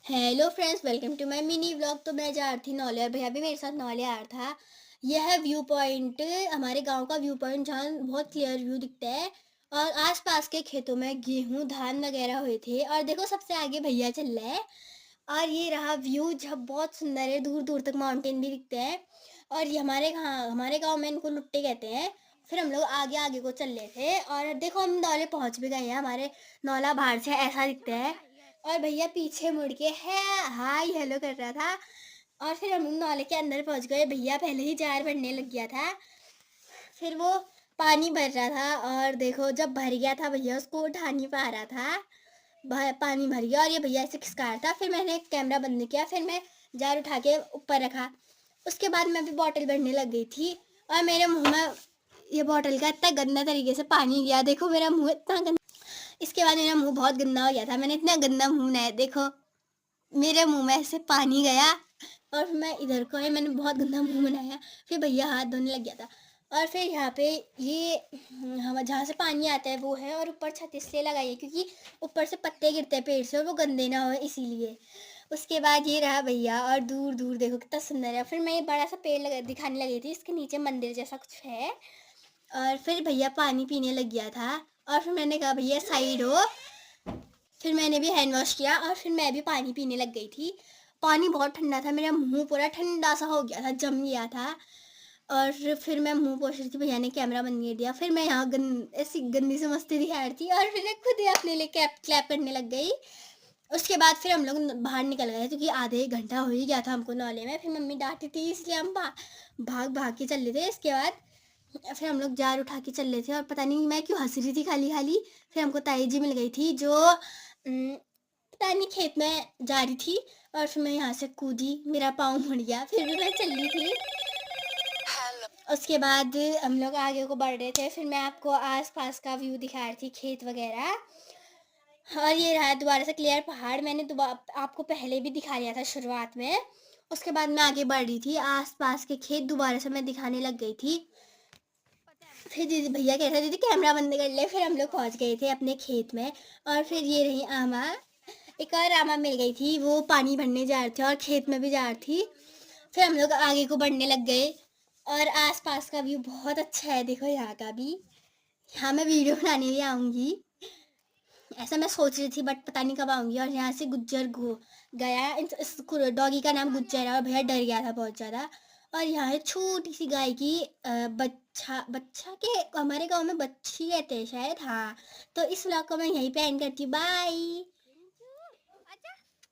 Hello friends, welcome to my mini vlog. तो मैं जा रही थी नौले और भैया भी मेरे साथ नौले आ रहा था। यह है व्यू पॉइंट, हमारे गांव का व्यू पॉइंट जहाँ बहुत क्लियर व्यू दिखता है। और आसपास के खेतों में गेहूं धान वगैरह हुए थे। और देखो सबसे आगे भैया चल रहा है। और ये रहा व्यू जब बहुत सुंदर है, दूर दूर तक माउंटेन भी दिखते हैं। और ये हमारे गाँव में इनको लुट्टे कहते हैं। फिर हम लोग आगे आगे को चल रहे थे और देखो हम नौले पहुंच भी गए हैं। हमारे नौला बाहर से ऐसा दिखता है। और भैया पीछे मुड़ के है हाय हेलो कर रहा था। और फिर हम नौले के अंदर पहुंच गए। भैया पहले ही जार भरने लग गया था। फिर वो पानी भर रहा था और देखो जब भर गया था भैया उसको उठा नहीं पा रहा था। पानी भर गया और ये भैया ऐसे खिसका रहा था। फिर मैंने कैमरा बंद किया, फिर मैं जार उठा के ऊपर रखा। उसके बाद मैं भी बॉटल भरने लग गई थी और मेरे मुंह में ये बॉटल का इतना गंदा तरीके से पानी गया। देखो मेरा मुंह इतना गंदा। इसके बाद मेरा मुंह बहुत गंदा हो गया था। मैंने इतना गंदा मुंह बनाया, देखो मेरे मुंह में ऐसे पानी गया। और फिर मैं इधर को आई, मैंने बहुत गंदा मुंह बनाया। फिर भैया हाथ धोने लग गया था। और फिर यहाँ पे ये हम जहाँ से पानी आता है वो है। और ऊपर छत इसलिए लगाई है क्योंकि ऊपर से पत्ते गिरते हैं पेड़ से और वो गंदे ना हो इसीलिए। उसके बाद ये रहा भैया और दूर दूर देखो कितना सुंदर है। फिर मैं ये बड़ा सा पेड़ दिखाने लगी थी, इसके नीचे मंदिर जैसा कुछ है। और फिर भैया पानी पीने लग गया था। और फिर मैंने कहा भैया साइड हो। फिर मैंने भी हैंड वॉश किया और फिर मैं भी पानी पीने लग गई थी। पानी बहुत ठंडा था, मेरा मुंह पूरा ठंडा सा हो गया था, जम गया था। और फिर मैं मुंह पोछ रही थी, भैया ने कैमरा बंद कर दिया। फिर मैं यहाँ ऐसी गंदी से मस्ती दिखा रही थी और फिर मैं खुद ही अपने लिए कैप क्लैप करने लग गई। उसके बाद फिर हम लोग बाहर निकल गए क्योंकि आधे एक घंटा हो ही गया था हमको नौले में। फिर मम्मी डांटी थी इसलिए हम भाग भाग के चल रहे थे। इसके बाद फिर हम लोग जार उठा के चल रहे थे और पता नहीं मैं क्यों हंस रही थी खाली खाली। फिर हमको ताई जी मिल गई थी जो पता नहीं खेत में जा रही थी। और फिर मैं यहाँ से कूदी, मेरा पाँव मुड़ गया, फिर भी मैं चल रही थी। उसके बाद हम लोग आगे को बढ़ रहे थे। फिर मैं आपको आसपास का व्यू दिखा रही थी, खेत वगैरह। और ये रहा दोबारा से क्लियर पहाड़। मैंने दोबारा आपको पहले भी दिखा दिया था शुरुआत में। उसके बाद मैं आगे बढ़ रही थी, आसपास के खेत दोबारा से मैं दिखाने लग गई थी। फिर दीदी भैया कह रहे दीदी कैमरा बंद कर ले। फिर हम लोग पहुंच गए थे अपने खेत में। और फिर ये रही आमा, एक और आमा मिल गई थी, वो पानी भरने जा रहे थे और खेत में भी जा रही थी। फिर हम लोग आगे को बढ़ने लग गए। और आसपास का व्यू बहुत अच्छा है, देखो यहाँ का भी। यहाँ मैं वीडियो बनाने भी आऊँगी, ऐसा मैं सोच रही थी बट पता नहीं कब आऊँगी। और यहाँ से गुज्जर गया, इस डॉगी का नाम गुज्जर है और भैया डर गया था बहुत ज़्यादा। और यहाँ है छोटी सी गाय की बच्चा बच्चा के हमारे गांव में बच्ची कहते हैं शायद, हाँ। तो इस व्लॉग को मैं यहीं पे एंड करती हूँ, बाय।